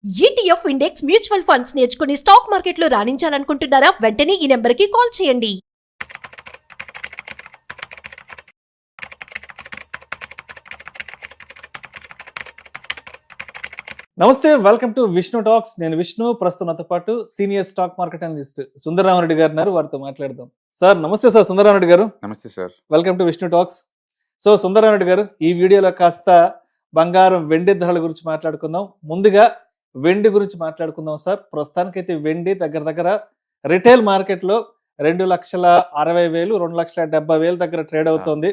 ETF index mutual funds నేర్చుకుని stock మార్కెట్లో రాణించాలనుకుంటున్నారా? వెంటనే ఈ నెంబర్కి కాల్ చేయండి. నమస్తే, వెల్కమ్ టు విష్ణు టాక్స్. నేను విష్ణు. ప్రస్తుతం నాతో పాటు senior stock market analyst Sundararamareddy గారు ఉన్నారు. వారితో మాట్లాడదాం. సార్ నమస్తే. సార్ సుందరరామరెడ్డి గారు, నమస్తే sir. Welcome to Vishnu talks. So Sundararamareddy గారు, ఈ వీడియోలో కాస్త బంగారం, వెండి ధరల గురించి మాట్లాడుకుందాం. ముందుగా వెండి గురించి మాట్లాడుకుందాం సార్. ప్రస్తుతానికైతే వెండి దగ్గర దగ్గర రిటైల్ మార్కెట్లో 2,60,000, 2,70,000 దగ్గర ట్రేడ్ అవుతోంది.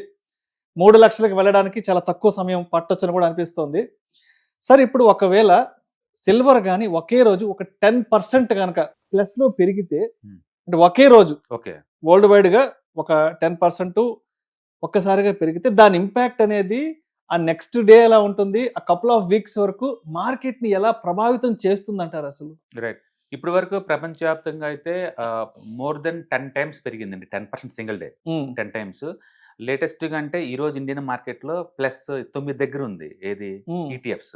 3 లక్షలకు వెళ్ళడానికి చాలా తక్కువ సమయం పట్టొచ్చని కూడా అనిపిస్తోంది. సార్ ఇప్పుడు ఒకవేళ సిల్వర్ కానీ ఒకే రోజు ఒక 10% కనుక ప్లస్ లో పెరిగితే, అంటే ఒకే రోజు వరల్డ్ వైడ్ గా ఒక 10% ఒక్కసారిగా పెరిగితే దాని ఇంపాక్ట్ అనేది ఆ నెక్స్ట్ డే ఎలా ఉంటుంది, ఆ కపుల్ ఆఫ్ వీక్స్ వరకు మార్కెట్ ని ఎలా ప్రభావితం చేస్తుంది అంటారు అసలు? రైట్. ఇప్పటి వరకు ప్రపంచవ్యాప్తంగా అయితే మోర్ దెన్ 10 టైమ్స్ పెరిగిందండి. 10% సింగిల్ డే 10 టైమ్స్. లేటెస్ట్ గా అంటే ఈ రోజు ఇండియన్ మార్కెట్ లో +9 దగ్గర ఉంది. ఏది ETFs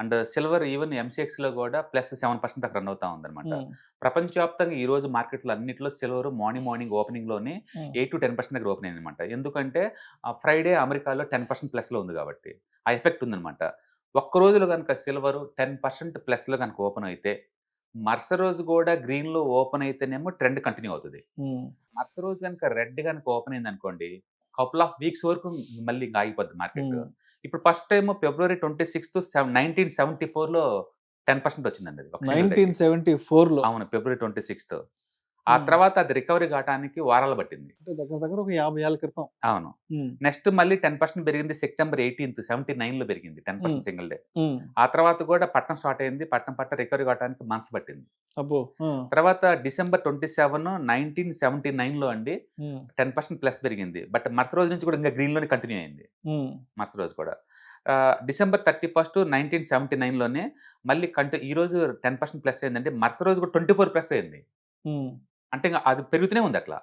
and silver even MCX లో కూడా +7% దాకా రన్ అవుతా ఉంది అనమాట. ప్రపంచవ్యాప్తంగా ఈ రోజు మార్కెట్ లో అన్నింటిలో సిల్వర్ మార్నింగ్ ఓపెనింగ్ లోనే 8 to 10% దగ్గర ఓపెన్ అయింది అనమాట. ఎందుకంటే ఫ్రైడే అమెరికాలో 10% ప్లస్ లో ఉంది కాబట్టి ఆ ఎఫెక్ట్ ఉందనమాట. ఒక్క రోజులో కనుక సిల్వర్ 10% ప్లస్ లో కనుక ఓపెన్ అయితే, మరుస రోజు కూడా గ్రీన్ లో ఓపెన్ అయితేనేమో ట్రెండ్ కంటిన్యూ అవుతుంది. మరుస రోజు కనుక రెడ్ కనుక ఓపెన్ అయింది అనుకోండి, కపుల్ ఆఫ్ వీక్స్ వరకు మళ్ళీ ఇంకా ఆగిపోద్ది మార్కెట్. ఇప్పుడు ఫస్ట్ టైం February 26th 1974 లో 10% వచ్చిందండి అది. 1974 లో? అవును, February 26th. ఆ తర్వాత అది రికవరీ కావడానికి వారాలు పట్టింది. దగ్గర దగ్గర ఒక 50 ఏళ్ల క్రితం. అవును. నెక్స్ట్ మళ్ళీ 10% పెరిగింది. September 18th 79 లో పెరిగింది 10% సింగిల్ డే. ఆ తర్వాత కూడా పట్టణం స్టార్ట్ అయింది. పట్టణం రికవరీ కావడానికి మంత్స్ పట్టింది. తర్వాత December 27 1979 లో అండి 10% ప్లస్ పెరిగింది. బట్ మరుస రోజు నుంచి కూడా ఇంకా గ్రీన్ లోనే కంటిన్యూ అయింది. మరుస రోజు కూడా December 31st 1979 లోనే మళ్ళీ ఈ రోజు 10% ప్లస్ అయిందండి. మరుస రోజు కూడా 24 ప్లస్ అయింది. అంటే ఇంకా అది పెరుగుతూనే ఉంది అట్లా.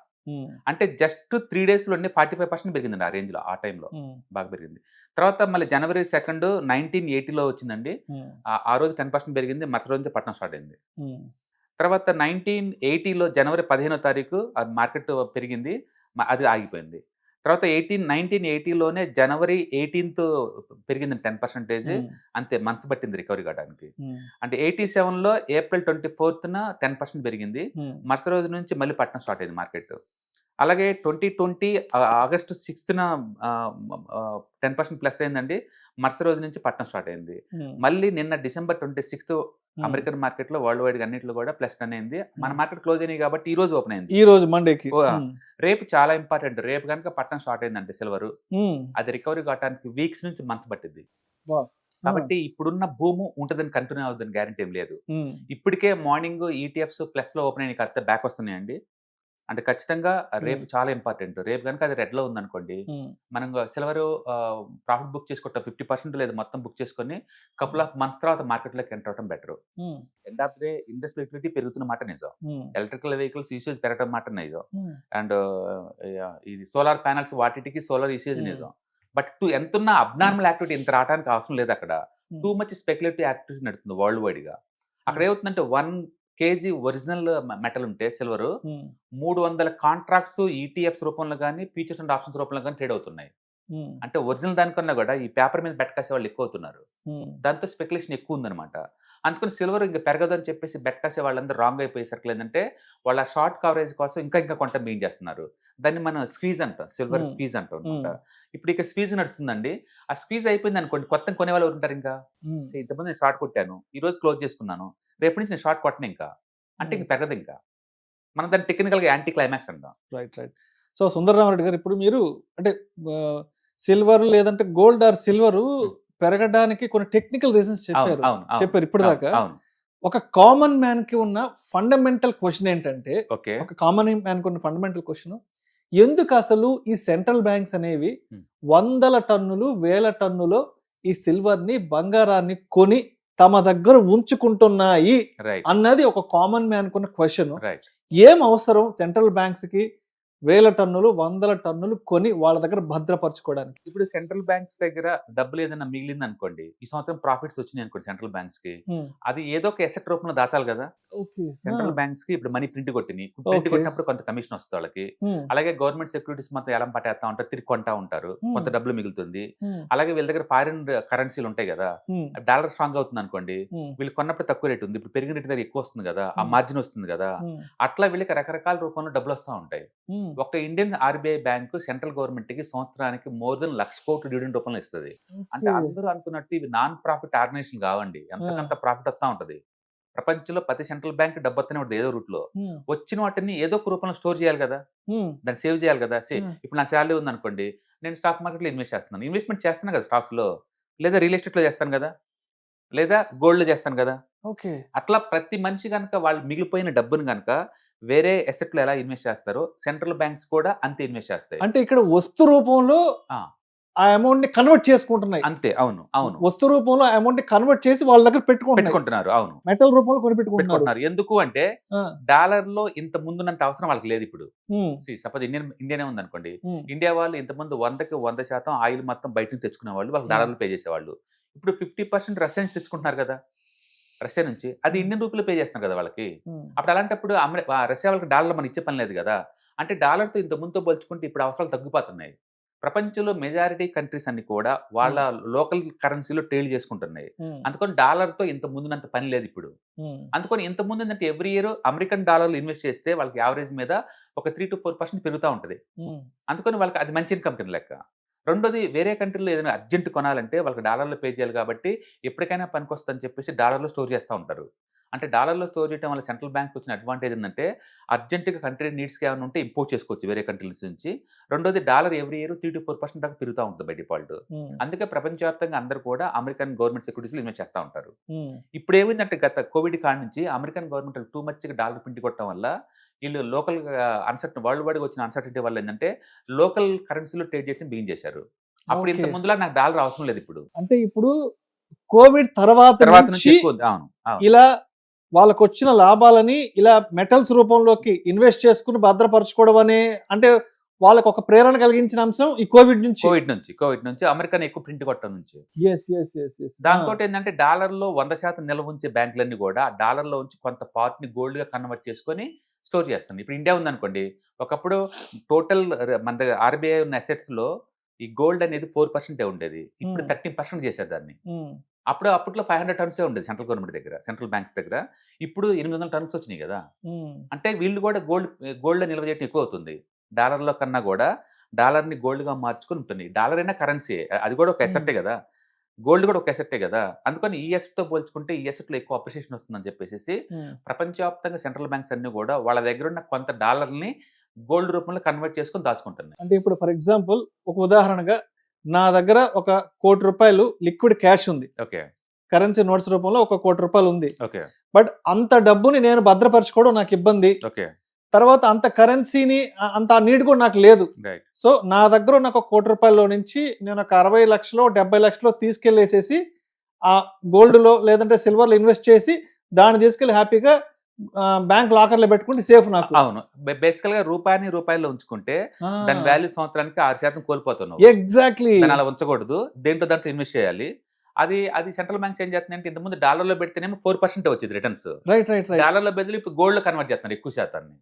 అంటే జస్ట్ 3 days లోనే 45% పెరిగిందండి. ఆ రేంజ్ లో, ఆ టైంలో బాగా పెరిగింది. తర్వాత మళ్ళీ January 2nd 1980 లో వచ్చిందండి. ఆ రోజు 10% పెరిగింది. మరుస రోజు పట్టణం స్టార్ట్ అయింది. తర్వాత 1980 లో January 15వ తారీఖు అది మార్కెట్ పెరిగింది, అది ఆగిపోయింది. తర్వాత 1980 లోనే January 18th పెరిగింది 10%. అంతే, మంత్స్ పట్టింది రికవరీ కావడానికి. అంటే 87 లో April 24th 10% పెరిగింది. మరుస రోజు నుంచి మళ్ళీ పట్టణం స్టార్ట్ అయింది మార్కెట్. అలాగే 2020 August 6th 10% ప్లస్ అయిందండి. మరుస రోజు నుంచి పట్టణం స్టార్ట్ అయింది. మళ్ళీ నిన్న December 26th అమెరికన్ మార్కెట్ లో వరల్డ్ వైడ్ అన్నింటిలో కూడా +10 అయింది. మన మార్కెట్ క్లోజ్ అయినాయి కాబట్టి ఈ రోజు ఓపెన్ అయింది. ఈ రోజు మండేకి. రేపు చాలా ఇంపార్టెంట్. రేపు కనుక పట్టణం స్టార్ట్ అయిందంటే సిల్వర్, అది రికవరీ కావడానికి వీక్స్ నుంచి మంత్స్ పట్టింది. కాబట్టి ఇప్పుడున్న భూము ఉంటుందని కంటిన్యూ అవుతుందని గ్యారెంటీ ఏం లేదు. ఇప్పటికే మార్నింగ్ ఈటీఎఫ్స్ ప్లస్ లో ఓపెన్ అయిన కరెక్ట్ బ్యాక్ వస్తున్నాయండి. అంటే ఖచ్చితంగా రేపు చాలా ఇంపార్టెంట్. రేపు కనుక అది రెడ్ లో ఉందనుకోండి, మనం సిల్వర్ ప్రాఫిట్ బుక్ చేసుకుంటాం 50% లేదు మొత్తం బుక్ చేసుకొని కపుల్ ఆఫ్ మంత్స్ తర్వాత మార్కెట్ లోకి ఎంటర్ అవడం better. End of day industrial activity పెరుగుతున్న మాట నిజం, ఎలక్ట్రికల్ వెహికల్స్ యూసేజ్ పెరగడం మాట నిజం, అండ్ ఇది సోలార్ ప్యానల్స్ వాటికి సోలార్ యూసేజ్ నిజం. బట్ ఎంతున్న అబ్నార్మల్ యాక్టివిటీ ఇంత రావడానికి అవసరం లేదు. అక్కడ టూ మచ్ స్పెక్యులేటివ్ యాక్టివిటీ నడుస్తుంది వరల్డ్ వైడ్ గా. అక్కడ ఏమవుతుందంటే 1 kg ఒరిజినల్ మెటల్ ఉంటే సిల్వర్ 300 కాంట్రాక్ట్స్ ఈటీఎఫ్స్ రూపంలో కానీ ఫ్యూచర్స్ అండ్ ఆప్షన్స్ రూపంలో కానీ ట్రేడ్ అవుతున్నాయి. అంటే ఒరిజినల్ దానికన్నా కూడా ఈ పేపర్ మీద బెట్ కాసే వాళ్ళు ఎక్కువ అవుతున్నారు. దాంతో స్పెక్యులేషన్ ఎక్కువ ఉందన్నమాట. అందుకని సిల్వర్ ఇంకా పెరగదు అని చెప్పేసి బెట్ కాసే వాళ్ళందరూ రాంగ్ అయిపోయేసరికి ఏంటంటే వాళ్ళ షార్ట్ కవరేజ్ కోసం ఇంకా కొంట మెయిన్ చేస్తున్నారు. దాన్ని మనం స్క్వీజ్ అంటాం, సిల్వర్ స్క్వీజ్ అంటాం అనమాట. ఇప్పుడు ఇక స్క్వీజ్ నడుస్తుందండి. ఆ స్క్వీజ్ అయిపోయింది అనుకోండి, కొత్త కొనే వాళ్ళు ఉంటారు. ఇంకా ఇంతమంది నేను షార్ట్ కొట్టాను, ఈ రోజు క్లోజ్ చేసుకున్నాను, రేపు నుంచి నేను షార్ట్ కొట్టను ఇంకా అంటే ఇంక పెరగదు. ఇంకా మనం దాన్ని టెక్నికల్ గా యాంటీ క్లైమాక్స్ అంటాం. రైట్. సో సుందరరామరెడ్డి గారు, ఇప్పుడు మీరు అంటే సిల్వర్ లేదంటే గోల్డ్ ఆర్ సిల్వర్ పెరగడానికి కొన్ని టెక్నికల్ రీజన్స్ చెప్పారు ఇప్పుడు దాకా. ఒక కామన్ మ్యాన్ కి ఉన్న ఫండమెంటల్ క్వశ్చన్ ఏంటంటే, ఒక కామన్ మ్యాన్ కి ఉన్న ఫండమెంటల్ క్వశ్చన్, ఎందుకు అసలు ఈ సెంట్రల్ బ్యాంక్స్ అనేవి 100 టన్నులు 1000 టన్నులో ఈ సిల్వర్ ని, బంగారాన్ని కొని తమ దగ్గర ఉంచుకుంటున్నాయి అన్నది ఒక కామన్ మ్యాన్ కున్న క్వశ్చన్. ఏం అవసరం సెంట్రల్ బ్యాంక్స్ కి వేల టన్నులు, వందల టన్నులు కొని వాళ్ళ దగ్గర భద్రపరచుకోవడానికి. ఇప్పుడు సెంట్రల్ బ్యాంక్స్ దగ్గర డబ్బులు ఏదైనా మిగిలింది అనుకోండి, ఈ సంవత్సరం ప్రాఫిట్స్ వచ్చినాయి అనుకోండి సెంట్రల్ బ్యాంక్స్ కి, అది ఏదో ఒక ఎసెట్ రూపంలో దాచాలి కదా. సెంట్రల్ బ్యాంక్స్ కి ఇప్పుడు మనీ ప్రింట్ కొట్టినాయి, ప్రింట్ కొట్టినప్పుడు కొంత కమిషన్ వస్తుంది వాళ్ళకి. అలాగే గవర్నమెంట్ సెక్యూరిటీస్ మొత్తం ఎలా పట్టేస్తా ఉంటారు, తిరిగి కొంటా ఉంటారు, కొంత డబ్బులు మిగులుతుంది. అలాగే వీళ్ళ దగ్గర ఫారిన్ కరెన్సీలు ఉంటాయి కదా, డాలర్ స్ట్రాంగ్ అవుతుంది అనుకోండి, వీళ్ళు కొన్నప్పుడు తక్కువ రేట్ ఉంది, ఇప్పుడు పెరిగిన రేట్ దగ్గర ఎక్కువ వస్తుంది కదా, ఆ మార్జిన్ వస్తుంది కదా, అట్లా వీళ్ళకి రకరకాల రూపంలో డబ్బులు వస్తూ ఉంటాయి. ఒక Indian RBI bank central government కి సంవత్సరానికి మోర్ దెన్ 1,00,000 కోట్లు డివిడెండ్ రూపంలో ఇస్తుంది. అంటే అందరూ అనుకున్నట్టు ఇవి నాన్ ప్రాఫిట్ ఆర్గనైజేషన్ కావండి, ఎంతకంత ప్రాఫిట్ వస్తూ ఉంటది. ప్రపంచంలో ప్రతి సెంట్రల్ బ్యాంక్ డబ్బు వస్తూనే ఉంటుంది ఏదో రూట్ లో. వచ్చిన వాటిని ఏదో ఒక రూపంలో స్టోర్ చేయాలి కదా, దాన్ని సేవ్ చేయాలి కదా. ఇప్పుడు నా శాలరీ ఉంది అనుకోండి, నేను స్టాక్ మార్కెట్ లో ఇన్వెస్ట్ చేస్తున్నాను, ఇన్వెస్ట్మెంట్ చేస్తాను కదా స్టాక్స్ లో, లేదా రియల్ ఎస్టేట్ లో చేస్తాను కదా, లేదా గోల్డ్ లో చేస్తాను కదా. ఓకే, అట్లా ప్రతి మనిషి కనుక వాళ్ళు మిగిలిపోయిన డబ్బును కనుక వేరే అసెట్ లో ఎలా ఇన్వెస్ట్ చేస్తారో సెంట్రల్ బ్యాంక్స్ కూడా అంతే ఇన్వెస్ట్ చేస్తాయి. అంటే ఇక్కడ వస్తు రూపంలో ఆ అమౌంట్ ని కన్వర్ట్ చేసుకుంటున్నాయి. అంతే, అవును అవును, వస్తు రూపంలో అమౌంట్ ని కన్వర్ట్ చేసి వాళ్ళ దగ్గర పెట్టుకుంటున్నారు. అవును, మెటల్ రూపంలో కొనిపెట్టుకుంటున్నారు. ఎందుకు అంటే డాలర్ లో ఇంత ముందున్నంత అవసరం వాళ్ళకి లేదు ఇప్పుడు. సపోజ్ ఇండియానే ఉంది అనుకోండి, ఇండియా వాళ్ళు ఇంత ముందు 100కి 100% ఆయిల్ మొత్తం బయట నుంచి తెచ్చుకునే వాళ్ళు, వాళ్ళకి డాలర్లు పే చేసేవాళ్ళు. ఇప్పుడు 50% రష్యా నుంచి తెచ్చుకుంటున్నారు కదా, రష్యా నుంచి, అది ఇండియన్ రూపీలో పే చేస్తున్నారు కదా వాళ్ళకి. అప్పుడు అలాంటప్పుడు రష్యా వాళ్ళకి డాలర్ మనం ఇచ్చే పని లేదు కదా. అంటే డాలర్తో ఇంత ముందుతో పోల్చుకుంటే ఇప్పుడు అవసరాలు తగ్గిపోతున్నాయి. ప్రపంచంలో మెజారిటీ కంట్రీస్ అన్ని కూడా వాళ్ళ లోకల్ కరెన్సీలో ట్రేడ్ చేసుకుంటున్నాయి. అందుకని డాలర్ తో ఇంత ముందునంత పని లేదు ఇప్పుడు. అందుకని ఇంత ముందు ఏంటంటే ఎవ్రీ ఇయర్ అమెరికన్ డాలర్లు ఇన్వెస్ట్ చేస్తే వాళ్ళకి యావరేజ్ మీద ఒక 3 to 4% పెరుగుతూ ఉంటుంది. అందుకని వాళ్ళకి అది మంచి ఇన్కమ్ కింద లెక్క. రెండోది, వేరే కంట్రీలో ఏదైనా అర్జెంట్ కొనాలంటే వాళ్ళకి డాలర్లో పే చేయాలి కాబట్టి ఎప్పటికైనా పనికొస్తుందని చెప్పేసి డాలర్లో స్టోర్ చేస్తూ ఉంటారు. అంటే డాలర్లో స్టోర్ చేయడం వల్ల సెంట్రల్ బ్యాంక్ వచ్చిన అడ్వాంటేజ్ ఏంటంటే అర్జెంటుగా కంట్రీ నీడ్స్కి ఏమైనా ఉంటే ఇంపోర్ట్ చేసుకోవచ్చు వేరే కంట్రీస్ నుంచి. రెండోది, డాలర్ ఎవ్రీ ఇయర్ 3 to 4% దాకా పెరుగుతూ ఉంటుంది బై డిఫాల్ట్. అందుకే ప్రపంచవ్యాప్తంగా అందరూ కూడా అమెరికన్ గవర్నమెంట్ సెక్యూరిటీస్లో ఇన్వెస్ట్ చేస్తూ ఉంటారు. ఇప్పుడు ఏమైందంటే గత కోవిడ్ కాడి నుంచి అమెరికన్ గవర్నమెంట్ టూ మచ్గా డాలర్ ప్రింట్ కొట్టడం వల్ల వీళ్ళు లోకల్ అన్సర్టన్ వరల్డ్ వైడ్గా వచ్చిన అన్సర్టనిటీ వల్ల ఏంటంటే లోకల్ కరెన్సీలో ట్రేడ్ చేయడం బిగిన్ చేశారు. అప్పుడు ఇంత ముందులా నాకు డాలర్ అవసరం లేదు ఇప్పుడు. అంటే ఇప్పుడు కోవిడ్ తర్వాత నుంచి ఇలా వాళ్ళకు వచ్చిన లాభాలని ఇలా మెటల్స్ రూపంలోకి ఇన్వెస్ట్ చేసుకుని భద్రపరచుకోవడం అనే, అంటే వాళ్ళకు ఒక ప్రేరణ కలిగించిన అంశం ఈ కోవిడ్ నుంచి అమెరికన్ ఎక్కువ ప్రింట్ కొట్టడం నుంచి. దాంతో ఏంటంటే డాలర్ లో 100% నిల్వ ఉంచే బ్యాంకులన్నీ కూడా డాలర్ లో ఉంచి కొంత పార్ట్ ని గోల్డ్ గా కన్వర్ట్ చేసుకొని స్టోర్ చేస్తుంది. ఇప్పుడు ఇండియా ఉందనుకోండి, ఒకప్పుడు టోటల్ మన దగ్గర ఆర్బీఐ ఉన్న అసెట్స్ లో ఈ గోల్డ్ అనేది 4% ఉండేది, ఇప్పుడు 13% చేశారు దాన్ని. అప్పట్లో 500 టన్స్ ఉండేది సెంట్రల్ గవర్నమెంట్ దగ్గర, సెంట్రల్ బ్యాంక్స్ దగ్గర. ఇప్పుడు 800 టన్స్ వచ్చినాయి కదా. అంటే వీళ్ళు కూడా గోల్డ్ నిల్వ చేయడం ఎక్కువ అవుతుంది. డాలర్లో కన్నా కూడా డాలర్ని గోల్డ్గా మార్చుకొని ఉంటుంది. డాలర్ అయినా కరెన్సీ, అది కూడా ఒక ఎసెట్టే కదా, గోల్డ్ కూడా ఒక ఎసెట్టే కదా. అందుకని ఈ ఎసెట్తో పోల్చుకుంటే ఈ ఎసెట్లో ఎక్కువ అప్రిషియేషన్ వస్తుందని చెప్పేసి ప్రపంచవ్యాప్తంగా సెంట్రల్ బ్యాంక్స్ అన్ని కూడా వాళ్ళ దగ్గర ఉన్న కొంత డాలర్ని గోల్డ్ రూపంలో కన్వర్ట్ చేసుకొని దాచుకుంటున్నాయి. అంటే ఇప్పుడు ఫర్ ఎగ్జాంపుల్ ఒక ఉదాహరణగా నా దగ్గర ఒక ₹1,00,00,000 లిక్విడ్ క్యాష్ ఉంది. ఓకే, కరెన్సీ నోట్స్ రూపంలో ఒక ₹1,00,00,000 ఉంది. ఓకే, బట్ అంత డబ్బుని నేను భద్రపరచుకోవడం నాకు ఇబ్బంది. ఓకే, తర్వాత అంత కరెన్సీని అంత నీడ్ కూడా నాకు లేదు. సో నా దగ్గర ఉన్న ఒక ₹1,00,00,000 నుంచి నేను ఒక 60 లక్షలు 70 లక్షలు తీసుకెళ్లేసేసి ఆ గోల్డ్ లో లేదంటే సిల్వర్ లో ఇన్వెస్ట్ చేసి దాన్ని తీసుకెళ్లి హ్యాపీగా బ్యాంక్ లాకర్ లో పెట్టుకుంటే సేఫ్ నాకు. అవును, బేసికల్ గా రూపాయిలో ఉంచుకుంటే దాని వాల్యూ సంవత్సరానికి 6% కోల్పోతున్నావు. ఎగ్జాక్ట్లీ, అలా ఉంచకూడదు, దాంట్లో ఇన్వెస్ట్ చేయాలి. అది సెంట్రల్ బ్యాంక్స్ ఏం చేస్తుంది అంటే, ఇంతకుముందు డాలర్ లో పెడితేనేమో 4% వచ్చేది రిటర్న్స్. రైట్, డాలర్ లో బదులు ఇప్పుడు గోల్డ్ లో కన్వర్ట్ చేస్తున్నారు ఎక్కువ శాతాన్ని.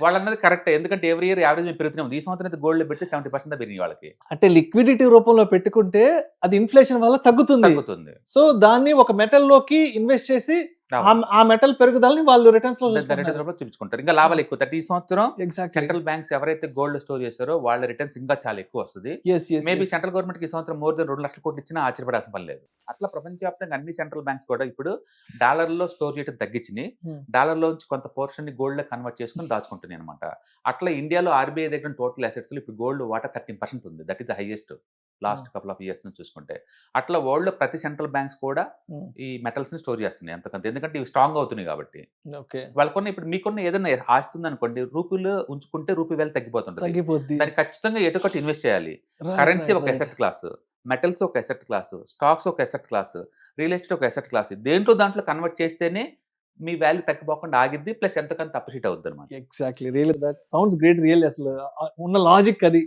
వాళ్ళు అన్నది కరెక్ట్, ఎందుకంటే ఎవ్రీ ఇయర్ యావరేజ్ పెరుగుతూనే ఉంది. ఈ సంవత్సరం అయితే గోల్డ్ లో పెట్టి 70% పెరిగింది వాళ్ళకి. అంటే లిక్విడిటీ రూపంలో పెట్టుకుంటే అది ఇన్ఫ్లేషన్ వల్ల తగ్గుతుంది. సో దాన్ని ఒక మెటల్ లోకి ఇన్వెస్ట్ చేసి ఆ మెటల్ పెరుగుదలని వాళ్ళు రిటర్న్స్ లో చూపించుకుంటారు. ఇంకా లాభాలు ఎక్కువ. ఈ సంవత్సరం సెంట్రల్ బ్యాంక్స్ ఎవరైతే గోల్డ్ స్టోర్ చేస్తారో వాళ్ళ రిటర్న్స్ ఇంకా చాలా ఎక్కువ వస్తుంది. మేబీ సెంట్రల్ గవర్నమెంట్ కి ఈ సంవత్సరం మోర్ దెన్ 2 లక్షల కోట్లు ఇచ్చినా ఆశ్చర్యపడాల్సిన పని లేదు. అట్లా ప్రపంచవ్యాప్తంగా అన్ని సెంట్రల్ బ్యాంక్స్ కూడా ఇప్పుడు డాలర్ లో స్టోర్ చేయడం తగ్గించి డాలర్ లో నుంచి కొంత పోర్షన్ ని గోల్డ్ లో కన్వర్ట్ చేసుకుని దాచుకుంటున్నాయి అనమాట. అట్లా ఇండియాలో ఆర్బీఐ దగ్గర టోటల్ అసెట్స్ ఇప్పుడు గోల్డ్ వాటా 13% ఉంది. That is the highest last couple of years నుంచి చూసుకుంటే. అట్లా వరల్డ్ లో ప్రతి సెంట్రల్ బ్యాంక్స్ కూడా ఈ మెటల్స్ ని స్టోర్ చేస్తున్నాయి ఎంతకంత, ఎందుకంటే ఇవి స్ట్రాంగ్ అవుతున్నాయి కాబట్టి. వాళ్ళకున్న ఇప్పుడు మీకున్న ఏదైనా ఆస్తుంది అనుకోండి, రూపీలో ఉంచుకుంటే రూపీ వాల్యూ తగ్గిపోతుంది. దాన్ని ఖచ్చితంగా ఎటుకొట్టి ఇన్వెస్ట్ చేయాలి. కరెన్సీ ఒక ఎసెట్ క్లాస్, మెటల్స్ ఒక ఎసెట్ క్లాస్, స్టాక్స్ ఒక ఎసెట్ క్లాస్, రియల్ ఎస్టేట్ ఒక ఎసెట్ క్లాస్. దాంట్లో కన్వర్ట్ చేస్తేనే మీ వాల్యూ తగ్గిపోకుండా ఆగిద్ది, ప్లస్ ఎంతకంత అప్రిషియేట్ అవుద్ది అనమాట. Exactly, real that sounds great. Real అసలు ఉన్న లాజిక్ అది.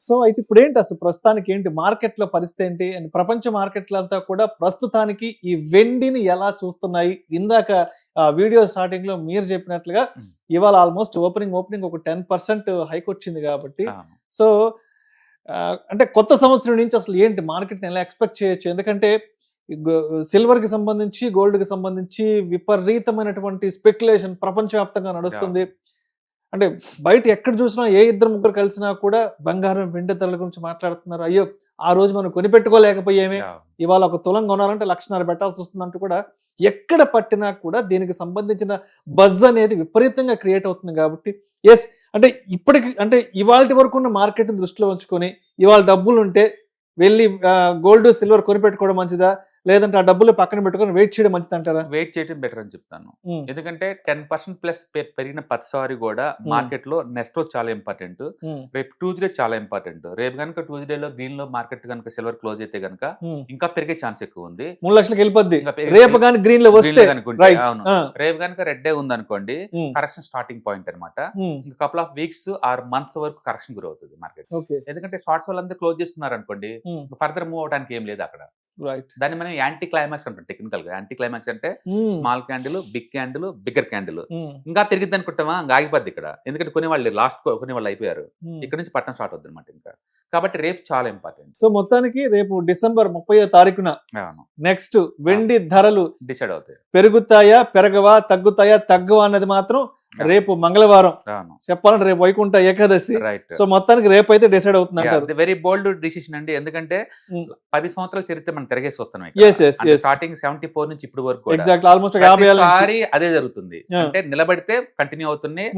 సో అయితే ఇప్పుడు ఏంటి అసలు ప్రస్తుతానికి ఏంటి మార్కెట్లో పరిస్థితి ఏంటి, అండ్ ప్రపంచ మార్కెట్లు అంతా కూడా ప్రస్తుతానికి ఈ వెండిని ఎలా చూస్తున్నాయి? ఇందాక వీడియో స్టార్టింగ్ లో మీరు చెప్పినట్లుగా ఇవాళ ఆల్మోస్ట్ ఓపెనింగ్ ఒక 10% హైక్ వచ్చింది కాబట్టి, సో అంటే కొత్త సంవత్సరం నుంచి అసలు ఏంటి మార్కెట్ని ఎలా ఎక్స్పెక్ట్ చేయొచ్చు? ఎందుకంటే సిల్వర్ కి సంబంధించి, గోల్డ్ కి సంబంధించి విపరీతమైనటువంటి స్పెక్యులేషన్ ప్రపంచవ్యాప్తంగా నడుస్తుంది. అంటే బయట ఎక్కడ చూసినా ఏ 2-3 కలిసినా కూడా బంగారం, వెండి ధరల గురించి మాట్లాడుతున్నారు. అయ్యో ఆ రోజు మనం కొనిపెట్టుకోలేకపోయామే, ఇవాళ ఒక తులం కొనాలంటే 1,50,000 పెట్టాల్సి వస్తుందంటూ కూడా ఎక్కడ పట్టినా కూడా దీనికి సంబంధించిన బజ్ అనేది విపరీతంగా క్రియేట్ అవుతుంది. కాబట్టి ఎస్, అంటే ఇప్పటికి అంటే ఇవాళ వరకు ఉన్న మార్కెట్ని దృష్టిలో ఉంచుకొని ఇవాళ డబ్బులు ఉంటే వెళ్ళి గోల్డ్, సిల్వర్ కొనిపెట్టుకోవడం మంచిదా, లేదంటే ఆ డబ్బులు పక్కన పెట్టుకొని వెయిట్ చేయడం మంచిది అంటారా? వెయిట్ చేయడం బెటర్ అని చెప్తాను. ఎందుకంటే 10% ప్లస్ పెరిగిన ప్రతిసారి కూడా మార్కెట్ లో నెక్స్ట్ రోజు చాలా ఇంపార్టెంట్, రేపు ట్యూస్డే చాలా ఇంపార్టెంట్. రేపు కనుక ట్యూస్డేలో గ్రీన్ లో మార్కెట్ కనుక సిల్వర్ క్లోజ్ అయితే కనుక ఇంకా పెరిగే ఛాన్స్ ఎక్కువ ఉంది. 3 లక్షలకు వెళ్ళిపోద్ది రేపు కానీ గ్రీన్ లో వస్తే. అవును, రేపు కనుక రెడ్ డే ఉంది అనుకోండి, కరెక్షన్ స్టార్టింగ్ పాయింట్ అనమాట. ఇంకా couple of weeks or months వరకు కరెక్షన్ గ్రో అవుతుంది మార్కెట్. ఎందుకంటే షార్ట్స్ వాళ్ళందరూ క్లోజ్ చేస్తున్నారు అనుకోండి, ఫర్దర్ మూవ్ అవడానికి ఏం లేదు అక్కడ. దాన్ని మనం యాంటీ క్లైమాక్స్ అంటాం టెక్నికల్ గా. యాంటీ క్లైమాక్స్ అంటే small candle, big candle, bigger candle. ఇంకా పెరిగిద్ది అనుకుంటామా, ఇంకా ఆగిపోద్ది ఇక్కడ. ఎందుకంటే కొనేవాళ్ళు లాస్ట్ కొనేవాళ్ళు అయిపోయారు, ఇక్కడ నుంచి పట్టణం స్టార్ట్ అవుతుంది అనమాట ఇంకా. కాబట్టి రేపు చాలా ఇంపార్టెంట్. సో మొత్తానికి రేపు డిసెంబర్ 30వ తారీఖున నెక్స్ట్ వెండి ధరలు డిసైడ్ అవుతాయి. పెరుగుతాయా, పెరగవా, తగ్గుతాయా, తగ్గవా అన్నది మాత్రం రేపు మంగళవారం, చెప్పాలంటే రేపు వైకుంఠ ఏకాదశి. సో మొత్తానికి రేపు అయితే డిసైడ్ అవుతుంది అంటారు. వెరీ బోల్డ్ డిసిషన్ అండి. ఎందుకంటే 10 సంవత్సరాల చరిత్ర మనం తిరిగేసి వస్తున్నాం. స్టార్టింగ్ 74 నుంచి ఇప్పుడు వరకు అదే జరుగుతుంది. అంటే నిలబడితే కంటిన్యూ అవుతున్నాయి,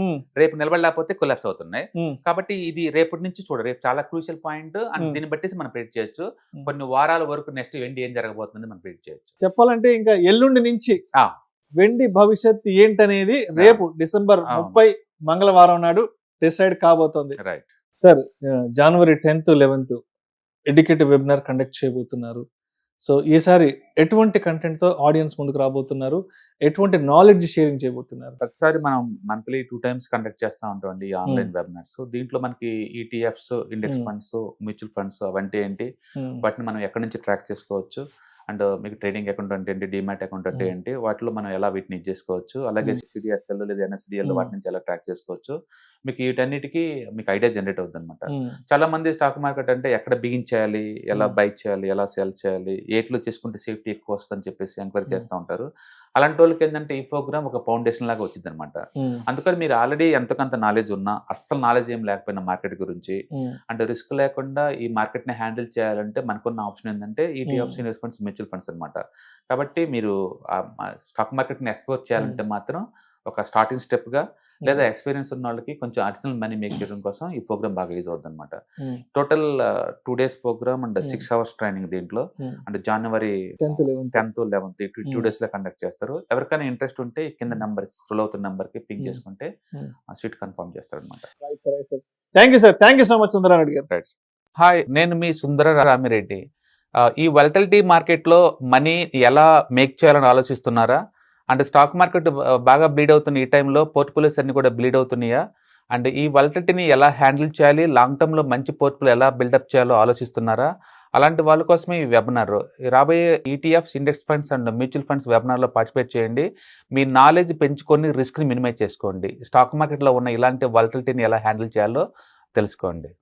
రేపు నిలబడలేకపోతే కొలాప్స్ అవుతున్నాయి. కాబట్టి ఇది రేపటి నుంచి రేపు చాలా క్రూషియల్ పాయింట్. అండ్ దీన్ని బట్టి మనం ప్రెడిక్ట్ చేయొచ్చు. కొన్ని వారాల వరకు నెక్స్ట్ వెండి ఏం జరగబోతుంది మనం ప్రెడిక్ట్ చేయొచ్చు. చెప్పాలంటే ఇంకా ఎల్లుండి నుంచి వెండి భవిష్యత్తు ఏంటనేది రేపు డిసెంబర్ 30 మంగళవారం నాడు డిసైడ్ కాబోతోంది. రైట్ సార్, జనవరి 10th, 11th educative webinar conduct చేయబోతున్నారు. సో ఈసారి ఎటువంటి కంటెంట్ తో ఆడియన్స్ ముందుకు రాబోతున్నారు, ఎటువంటి నాలెడ్జ్ షేరింగ్ చేయబోతున్నారు? ప్రతిసారి మనం మంత్లీ 2 times కండక్ట్ చేస్తూ ఉంటాం ఈ ఆన్లైన్ వెబినార్స్. దీంట్లో మనకి ETFs, index funds, mutual funds అవంటే ఏంటి, వాటిని మనం ఎక్కడి నుంచి ట్రాక్ చేసుకోవచ్చు, అండ్ మీకు ట్రేడింగ్ అకౌంట్ అంటే ఏంటి, డిమాట్ అకౌంట్ అంటే ఏంటి, వాటిలో మనం ఎలా వీటిని చేసుకోవచ్చు, అలాగే సిడిఎస్ఎల్ లేదా ఎన్ఎస్డిఎల్ వాటి నుంచి ఎలా ట్రాక్ చేసుకోవచ్చు, మీకు వీటన్నిటికీ మీకు ఐడియా జనరేట్ అవుతుంది అనమాట. చాలా మంది స్టాక్ మార్కెట్ అంటే ఎక్కడ బిగించాలి, ఎలా బై చేయాలి, ఎలా సెల్ చేయాలి, ఏట్లో చేసుకుంటే సేఫ్టీ ఎక్కువ వస్తుందని చెప్పేసి ఎంక్వైరీ చేస్తూ ఉంటారు. అలాంటి వాళ్ళకి ఏంటంటే ఈ ప్రోగ్రామ్ ఒక ఫౌండేషన్ లాగా వచ్చింది అనమాట. అందుకని మీరు ఆల్రెడీ ఎంతకంత నాలెడ్జ్ ఉన్నా, అస్సలు నాలెడ్జ్ ఏం లేకపోయినా మార్కెట్ గురించి, అంటే రిస్క్ లేకుండా ఈ మార్కెట్ ని హ్యాండిల్ చేయాలంటే మనకున్న ఆప్షన్ ఏంటంటే ఈటీఎఫ్స్, ఇన్వెస్ట్మెంట్స్, మ్యూచువల్ ఫండ్స్ అనమాట. కాబట్టి మీరు స్టాక్ మార్కెట్ ని ఎక్స్ప్లోర్ చేయాలంటే మాత్రం ఒక స్టార్టింగ్ స్టెప్ గా, లేదా ఎక్స్పీరియన్స్ ఉన్న వాళ్ళకి కొంచెం అడిషనల్ మనీ మేక్ చేయడం కోసం ఈ ప్రోగ్రామ్ బాగా యూజ్ అవుతుంది అనమాట. Total 2 days program and 6 hours training దీంట్లో. అంటే జనవరి 10th, 11th 2 days లో కండక్ట్ చేస్తారు. ఎవరికైనా ఇంట్రెస్ట్ ఉంటే కింద నెంబర్ స్క్రోల్ అవుతున్న నెంబర్ కి పింక్ చేసుకుంటే సీట్ కన్ఫర్మ్ చేస్తారు అనమాట. Thank you sir, thank you so much Sundara Reddy గారు. రైట్. హాయ్, నేను మీ సుందర రామిరెడ్డి. ఈ వాలటిలిటీ మార్కెట్ లో మనీ ఎలా మేక్ చేయాలని ఆలోచిస్తున్నారా? అంటే స్టాక్ మార్కెట్ బాగా బ్లీడ్ అవుతున్న ఈ టైంలో పోర్ట్ఫోలియోస్ అన్ని కూడా బ్లీడ్ అవుతున్నాయా? అండ్ ఈ వాలటిలిటీని ఎలా హ్యాండిల్ చేయాలి, లాంగ్ టర్మ్ లో మంచి పోర్ట్ఫోలియో ఎలా బిల్డప్ చేయాలో ఆలోచిస్తున్నారా? అలాంటి వాళ్ళ కోసమే ఈ వెబినార్. రాబోయే ETFs, index funds and mutual funds వెబినార్లో పార్టిసిపేట్ చేయండి. మీ నాలెడ్జ్ పెంచుకొని రిస్క్ని మినిమైజ్ చేసుకోండి. స్టాక్ మార్కెట్లో ఉన్న ఇలాంటి వాలటిలిటీని ఎలా హ్యాండిల్ చేయాలో తెలుసుకోండి.